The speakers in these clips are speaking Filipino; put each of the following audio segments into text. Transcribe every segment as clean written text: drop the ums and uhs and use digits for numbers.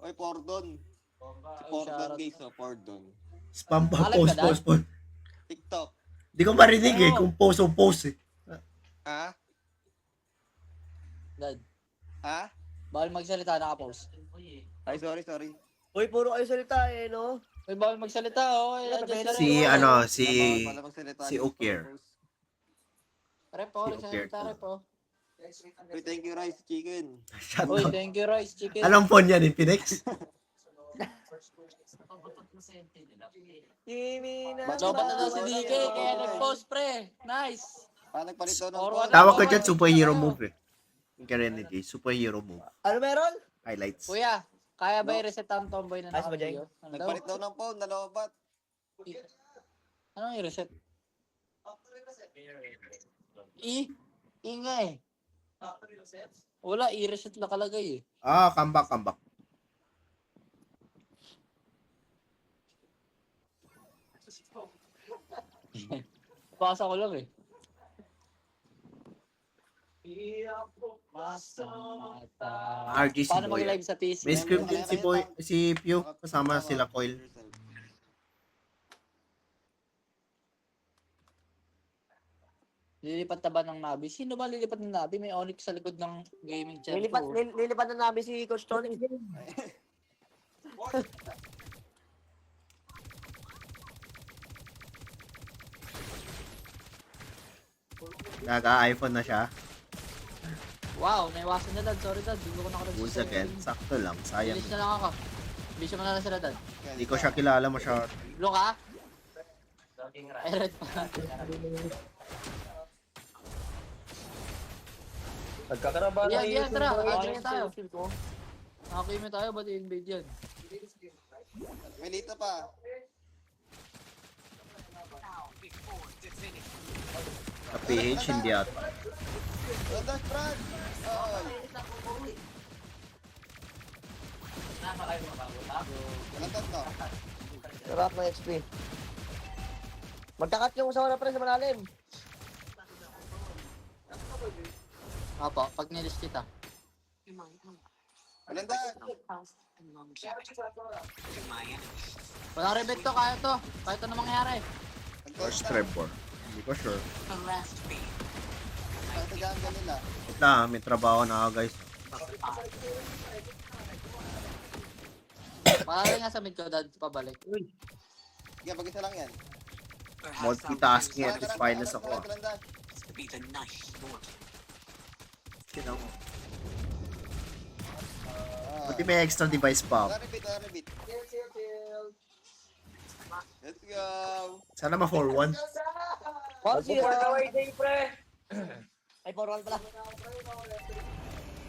Ay, Pordon. Pordon guys, Pordon. Spam pa, Alam ka, post. TikTok. Di ko marinig eh, Ano? kung post eh. Ha? Dad, Ha? bawal magsalita, nakapost. Ay, sorry. Uy, puro kayo salita eh, no? Uy, bawal magsalita, oh. Ay, adjust Si lang. ano, Bawal pala magsalita si dito. Okir. Repo, Si nagsalita, Okir. repo. Uy, thank you, Rice Chicken. Shut Uy, up. thank you, Rice Chicken. Anong phone yan, Infinix? Kimi na. Lobat na daw si DK, kaya nag-post, pre. Nice. Nagpalit daw ng Forward phone. Tawag ko dyan, superhero move eh. Yung karinig eh, superhero move. Ano meron? Highlights. Kuya, kaya ba i-reset ang tomboy na Ayos ba, Jeng? nakapiyo? Ano daw? Nagpalit daw ng phone, nalobat. Anong i-reset? Inga eh. Wala, i-reset na kalagay eh. Ah, comeback. Pasa ko lang eh. RG si Paano Boy. mag-live sa PC? May script din si Boy, si Pew, kasama sila Coil. Lilipat na ba ng Nabi? Sino ba lilipat ng Nabi? May Onyx sa likod ng gaming chair. Lilipat na namin si Coach Tony. Naka-iPhone na siya. Wow, naiwasan niya dad. Sorry dad, hindi ko nakarag. Bulls again. Sakto lang, sayang. Bilis na lang ako. Bilis mo na lang sila dad. Hindi ko siya kilala masyado. Look ha? Ay, red pa. Nagkakarabahan Yan, tara. Action tayo. ko. Nakakime tayo, ba't i-invade yan? May lito pa. Sa PH, hindi ata. Rodas, Brad. Walang tatlo. Sarap ng XP. Magkakat yung usawa na pre sa malalim. Apo, pag nilis kita. Walang dat. Walang rebet to, kaya to. Kahit ano mangyari. First Trevor. Hindi ko sure. Sa jungle nila. Wait lang, may trabaho na ako guys. Malalay nga sa mid ko, dad, pabalik. Sige, pag-isa lang yan. Multitasking at this finest ako. Walang dat. Sino mo? Buti may extra device pa ako. Repeat. Let's go. Sana ma 4-1. Pause day pre. Ay, 4-1 pala.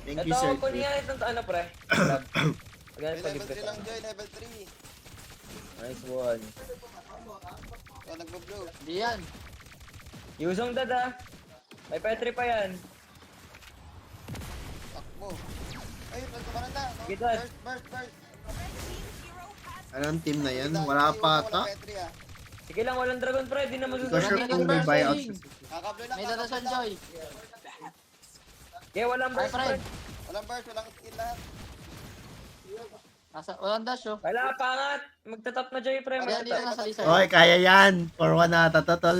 Thank you sir. itong ano pre. May level 3 lang, Joy. Level 3. Nice one. Oh, nagbo-blue. Hindi yan. Yusong dada. May petri pa yan. Takbo. Ay, nagkumanan na. Sige, Dad. Burst. Anong team na yan? Wala pa ata. Sige lang, walang dragon pre. Di na Hindi ko masusunod. sure kung may buyout. Kakablo lang. May dadasan, Joy. Okay, walang Ay, burst pre. friend. Walang burst, walang skill lahat. Walang dash, oh. Wala, pangat. Magtatap na Joy pre. Ayan, dito Magtatap. nasa lisa. Okay, kaya yan. 4-1 na tatatol.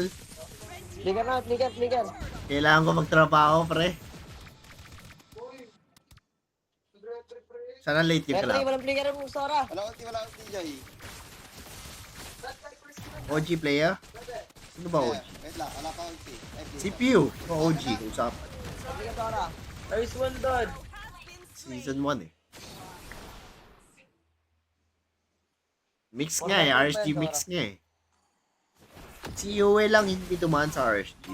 Flicker na, flicker. Kailangan ko magtrabaho, pre. Sana late yung Petri, club. walang flicker mo, Sora. Walang ulti, Joy. OG player? Sino ba OG? Wait lang, wala pa ulti. Si Pew. O OG. Usapan. Flicker, Sora. Nice one, Dad. Season 1 eh. Mix nga eh. RSG mix nga eh. Si Yue lang hindi dumaan sa RSG.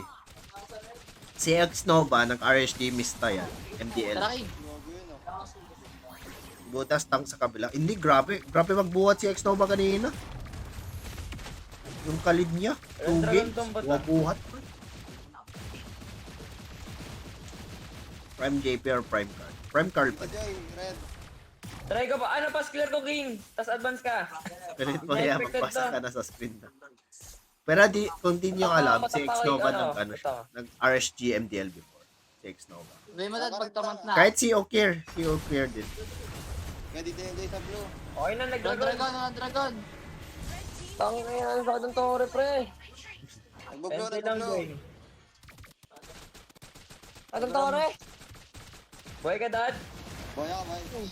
Si X Nova nag-RSG mista yan. MDL. Tara, King. Gogo yun, oh. Butas tank sa kabila. Hindi, grabe. Grabe magbuhat si X Nova kanina. Yung kalid niya. 2 games. Wabuhat. Prime JP or Prime Card? Prime Card pa. Joy, red. Try ko pa. Ano pa clear ko, King? Tas advance ka. Pilit mo kaya magpasa ka na sa screen na. Pero di, kung di nyo alam, si X Nova nag-RSG MDL before. Si X Nova. Sabi mo, dad, pagtamant na. Kahit si Okir din. Kaya dito yung Joy sa blue. Okay na, nag-dragon. Dragon. Tangin na yan, sa ng tore, pre. Nagbo-blue, MP lang, nagbo-blue. Joy. Anong tore? Boy ka, dad? Boy ako, boy.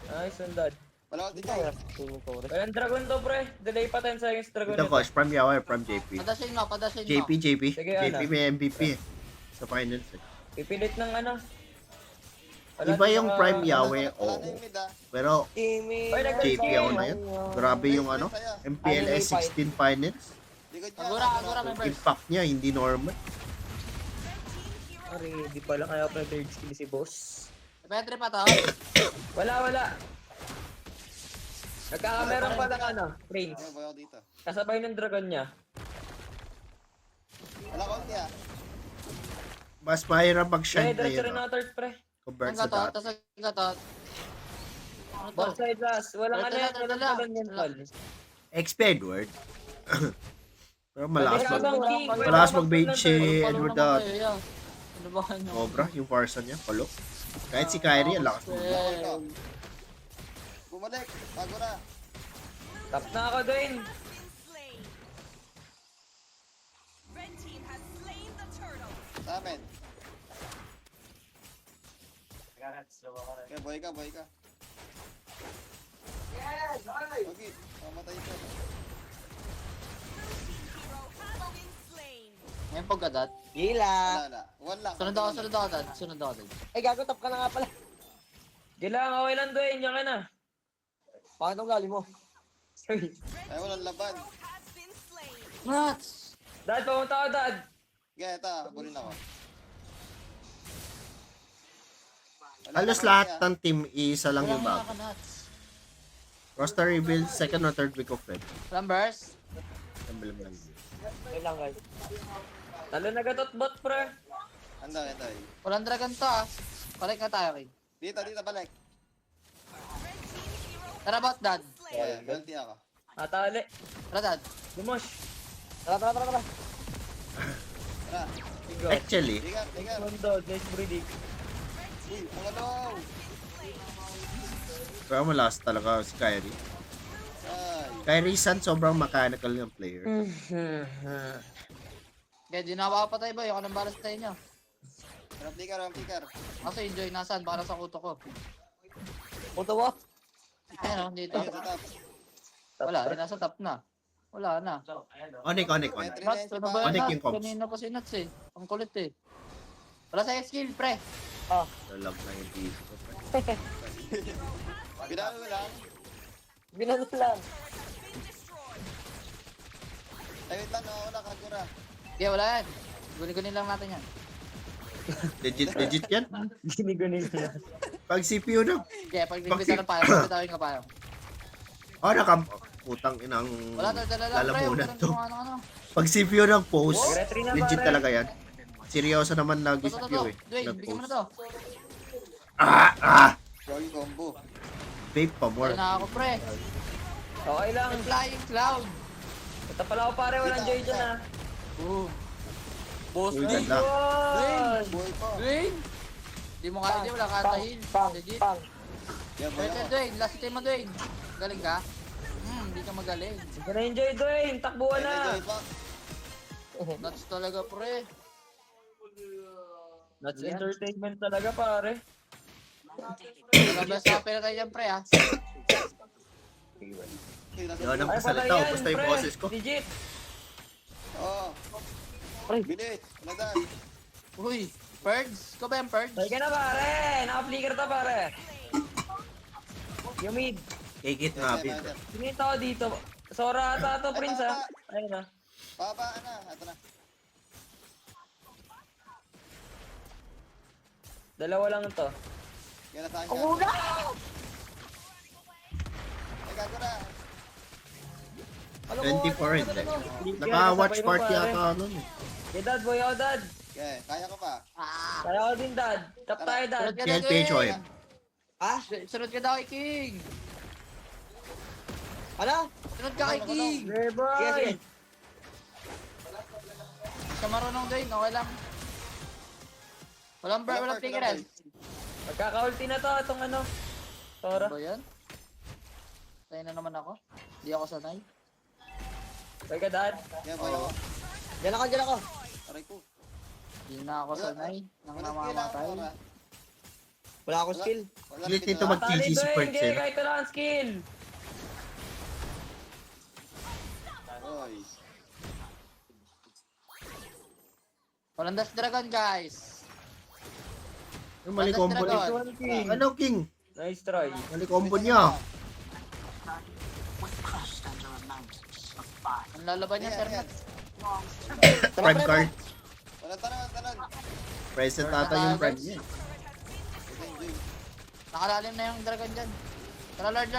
Nice one, dad. Wala ko dito. Walang dragon to, pre. Delay pa 10 seconds dragon Ito, coach. From Yawa, from JP. Padasin mo. JP. Sige, JP ano? may MVP. Sa finals. eh. Pipilit ng ano. Wala Iba din yung mga- Prime Yawe, Wala oo. na yung mid ah. Pero Oy, nag- JP ako na yun. Grabe yung ano, MPLS 16 finals. Likod niya. Agora, members. Impact niya, hindi normal. Ari, di pala kaya pa third skill si boss. Petri pa to. Wala. Nagkakameron pa lang ano, frames. Boy ako dito. Kasabay ng dragon niya. Wala ko ulti ah. Mas mahirap Kaya mag-shine na diretso yun rin ah, na third, pre. compared Ang sa gatot. dati. Tapos ang gatot. Ano to? Both side last. Walang ano yan, walang Dala. dragon yan, tol. XP Edward. Pero malakas Pwede ka bang king? Pwede malakas ka bang mag-bait king si lang, tol? Follow Edward naman at kayo, yeah. Ano ba kayo? Cobra, yung Farsa niya, palo. Kahit si Kyrie, ang lakas mo. Bumalik. Agora. Tap na ako, Dwayne. Red team has slain the turtle. Sa amin. Okay, boy ka. Okay. Pamatay ko. Hero has been slain. Ngayon pag gatot. Wala na. One lang. Sunod ako dad. Sunod ako dad. Ay, gago, tap ka na nga pala. Di lang, okay lang, Dwayne. Yan ka na. Bakit ang gali mo? Sorry. Ay, walang laban. Has been slain. Nuts! Dad, pumunta ako, dad. Okay, ito. Bulin ako. Wala Halos na lahat ulti, ah. ng team, isa lang yung Walang bago. nuts. Roster reveal, second or third week of Feb. Numbers? Emblem lang. Okay lang, guys. Talo na gatot bot, pre. Ando, ito. Walang dragon to ah. Balik na tayo, King. Dito, balik. Tara bot, dad. Okay, ulti ako. Atali. Tara, dad. Dumosh. Tara. Tara. Bigo. Actually, Tigar. Mundo, nice breeding. Uy, ang ano. pero malakas talaga si Kyrie. Ay. Kyrie San, sobrang mechanical ng player. Kaya di na makapatay ba? Yung anong balas tayo nyo. Ram tikar. Kasi enjoy nasan para sa kuto ko. Puto mo? Ayun, dito. Ayun sa top. Wala, nasa top na. Wala na. Onik. Nuts, ano ba Connect yan, yung comps. Kanina pa si Nuts eh. Ang kulit eh. Wala sa skill, pre. Lalag na yung PC ko. Binalo mo lang. Binano lang. Ay, wait lang. Wala ka, Agora. Kaya wala yan. Guni-guni lang natin yan. Legit yan. Gini-guni lang. Pag CPU na, Kaya pag binibita ng payong, bitawin ka payong. putang inang Wala to, dala lang, pre. lalamunan Huwag to. kang ano. Pag CPU ng post, Retry na, legit pare. talaga yan. Seryoso naman lagi To. CPU eh. Dwayne, bigyan mo na to. Rolling combo. Vape pa more. Wala na ako, pre. Okay lang. May flying cloud. Ito pala ako, pare. Walang joy dyan, ha. Boss, Uy, Dwayne. ganda. Dwayne. Boy pa. Dwayne. Di mo kaya, di wala katahin. Legit. Yeah, boy Pwede, ako. Dwayne. Last team mo, Dwayne. Galing ka? Hindi ka magaling. Sige na enjoy, Dwayne. Takbuhan na. Enjoy pa. Nuts talaga, pre. That's entertainment talaga, pare. Walang best kapila tayo dyan, pre, ha? Okay, nasa Yun ang Ay, pasalita patay ko. yan, Basta yung pre. boses ko. Legit. Oo. Bilis. Nadan. Uy, Perds? Ikaw ba yung Perds? Tay ka na, pare. Naka-flicker to, pare. Yung mid. Kikit nga, bit. Sinita ko dito. Sora ata to, Prince, ha. Ayun na. Babaan na. Ito na. Dalawa lang to. Yan na sa akin. Ako na! Ay, gago na. 24 hindi. Naka-watch party ata nun eh. Okay, dad. Boy ako, dad. Okay, kaya ko pa. Kaya ko din, dad. Tap tayo, dad. Sunod ka PLP King. Choem. Sunod ka daw kay King. Ano? Sunod ka kay King. Hey, boy. Sa marunong Dwayne, okay lang. Walang Walang walang perk, figurehead. walang Magkaka-ulti na to, itong ano. Sora. Ano ba yan? Patay na naman ako. Hindi ako sanay. Bay ka, dad. Yan, boy ako. Diyan ako. Aray ko. Hindi na ako sanay. Nang Wala skill ako, namamatay. Tora. Wala akong skill. Wala Ulit skill nito na. mag-TG si Tali, Perks Doy, eh. kahit wala kang skill. Oy. Walang dash dragon, guys. Yung mali combo niya. King. Ano, King? Nice try. Mali combo niya. Ang lalaban niya, sir. Yan. Prime card. Wala tanan. Present ata yung prime niya. Enjoy. Nakalalim na yung dragon dyan. Tara, Lord.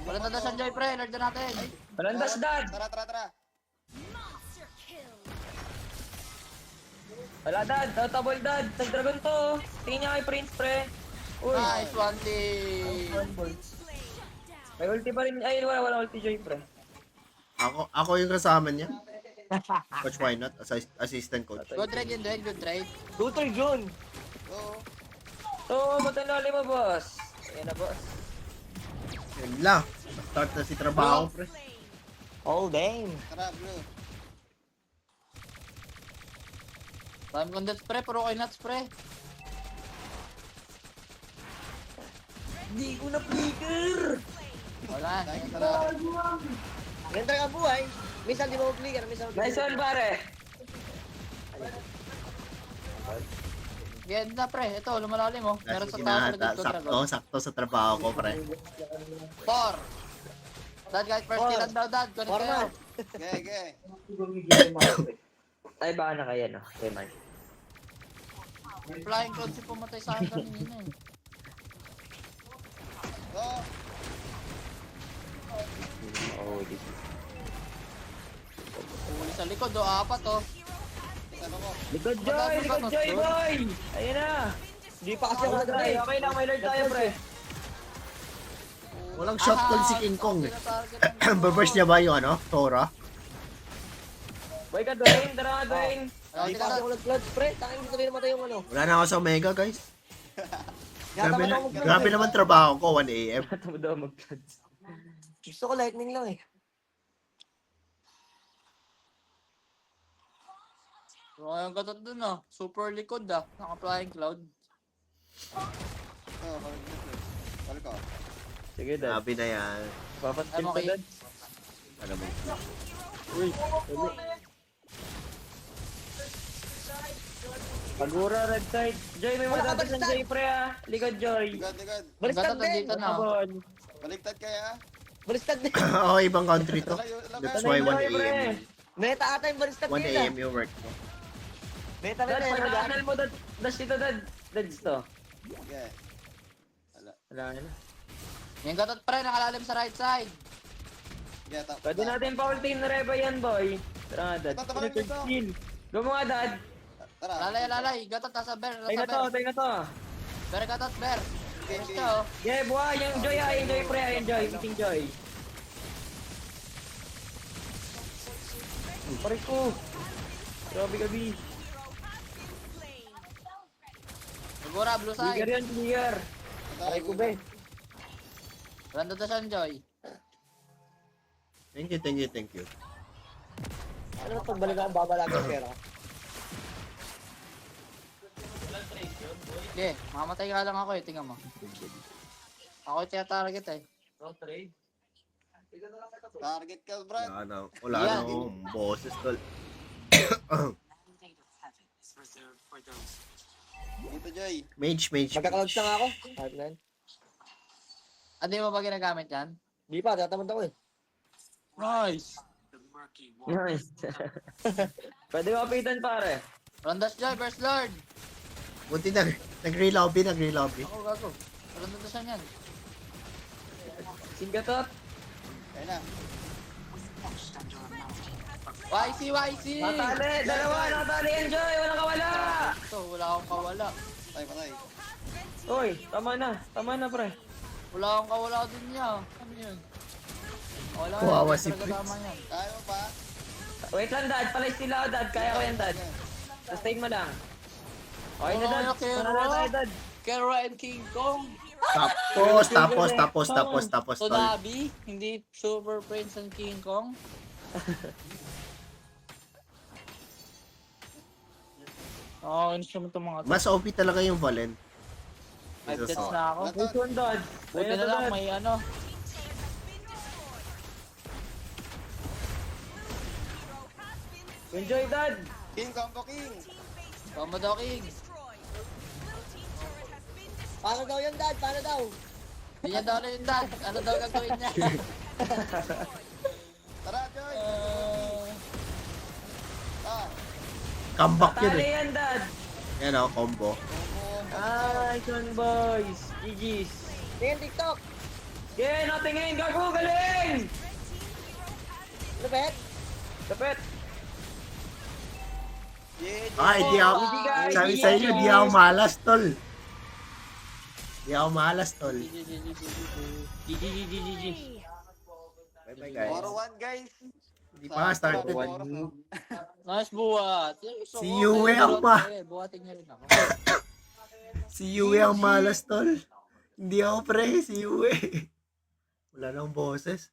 Walang dadasan, Joy, pre. Lord na natin. Walang dash, dad. Tara. Monster kill. Wala, dad. Double, dad. Sa dragon to. Tingin niya kay Prince, pre. Uy. Nice one, team. May ulti pa rin. Ay, wala ulti, Joy, pre. Ako yung kasama niya. Coach, why not? Assistant coach. Good trade yun, Dwayne. Good trade. Tutor, John. Oo. So, matanali mo, boss. Ayan na, boss. Yun lang. Start na si trabaho, pre. Oh, damn. Tara, blue. Time condensed, pre. Puro kay nuts, pre. Hindi ko na flicker. Wala. Tara. Ganda ka buhay. Minsan di mo flicker, minsan Nice one, pare. Ganda, pre. Ito, lumalalim, oh. Meron sa Kasi taas sa kinahata. likod ko, dragon. Sakto sa trabaho ko, pre. 4. Dad, guys, first kill lang daw, Dad. Connect Forma. kayo. Okay. Ay, baka na kaya, no? Okay, man. Flying cloud si pumatay sa akin kanina, eh. Go. Oh, this is... Huli sa likod, oh. 4, oh. Ano ko? Likod Joy, boy! Ayan na! Di pa kasi Ako ako try. nag-try. Okay lang, may lord tayo, pre. Walang shot call si King Kong eh. Tinatarget ang- Baburst niya ba yung ano? Tora? Boy ka, Dwayne. Tara ka, Dwayne. Ayaw, Di pa kasi tina- ako nag-clutch, pre. Tangin dito rin namatay yung ano. Wala na ako sa Omega, guys. Yata man ako Grabe naman trabaho ko, 1 AM. Ito mo daw mag-clutch. Gusto ko lightning lang eh. Pero ngayon ka dun, oh. Super likod, ah. Naka-flying cloud. Oo, balik ko. Sige, dad. Grabe na yan. Papaskil Ano pa, kayo? dad. Ano mo? Pagura, red side. Joy, may Wala ka madadasan, baliktad. Joy, pre, ah. Likod, Joy. Ligad. Baliktad Ganda, din. dito na, oh. Abon. Baliktad kaya. Baliktad din. Oo, ibang country to. That's why 1 Joy, pre. AM. Meta ata yung baliktad 1 nila. AM yung work ko. Meta Dad, rin eh. pag-aanal mo, dad. Dash dito, dad. Dads to. Okay. Wala. Wala na. Yung gatot, pre. Nakalalim sa right side. Okay, tap. Pwede natin pa-ultim na reba yan, boy. Tara nga, dad. Tama, tama, Third dito. skill. Go mo nga, dad. Tara. Lalay. Gatot, nasa bear. Tayo na to, tayo na to. Bear, gatot, bear. Okay, First okay. ka, oh. Yeah, buhay. Yung Joy, ah. Yung Joy, pre. Yung Joy. Meeting Joy. Pare ko. Grabe gabi. Sigura, blue Clear side. yan, clear. Pare ko, be. Rando to siya, Joy. Thank you. Ano na pagbalik ako, babalagin yung pera. Sige, mamatay ka lang ako, eh. Tingnan mo. Ako yung tinatarget, eh. Target ka, Brad. Wala na Yan. akong boses tol. Dito, Joy. Mage. Magka-clouds lang ako. Kahit na yun. Hindi mo ba ginagamit yan? Di pa, tatamad ako eh. Nice! Nice. Pwede mapitan, pare. Rondas Joy, Burst Lord! Bunti nag-relobby. Ako, gago. Rando to siya yan. Singatot. Ayun na. YC! Natali. Dalawa. Natali yan, Joy. Walang kawala. Ito, wala akong kawala. Patay. Uy, tama na, pre. Wala akong kawala din niya. Ano yun? Wala Kawawa hindi si talaga Prince. tama yan. Kaya mo pa? Wait lang, dad. Palay sila ako, dad. Kaya ko yan, dad. Sustain mo lang. Okay na, dad. Okay, Sana na tayo, dad. Kera and King Kong. Tapos, tol. Tonabi, hindi Super Prince and King Kong. Oo, instrument itong mga to. Mas OP talaga yung Valen. 5 deaths na ako. Push one, dad. Buti na lang may ano. Enjoy, dad. King, combo king. Combo King. Paano daw yun, Dad? Paano daw? Hindi niya daw na yung dad. Ano daw gagawin niya? Tara, Joy. Ah, Comeback yun Tali eh. yan, dad. Yan o, combo. Nice one, boys. GG's. Tingin TikTok. Okay, natingin. Gago, galing! Lupet. Kapit. yeah, Hindi ako. Hindi ka, Sabi hindi sa ka. inyo, di ako malas, tol. Di ako malas, tol. GG. Bye bye, guys. 4-1, guys. Hindi pa nga started. Nice buhat. Si Yue ang ma- Buhatin niya rin ako. Si Yue ang malas, tol. Hindi ako, pre. Si Yue. Wala nang boses.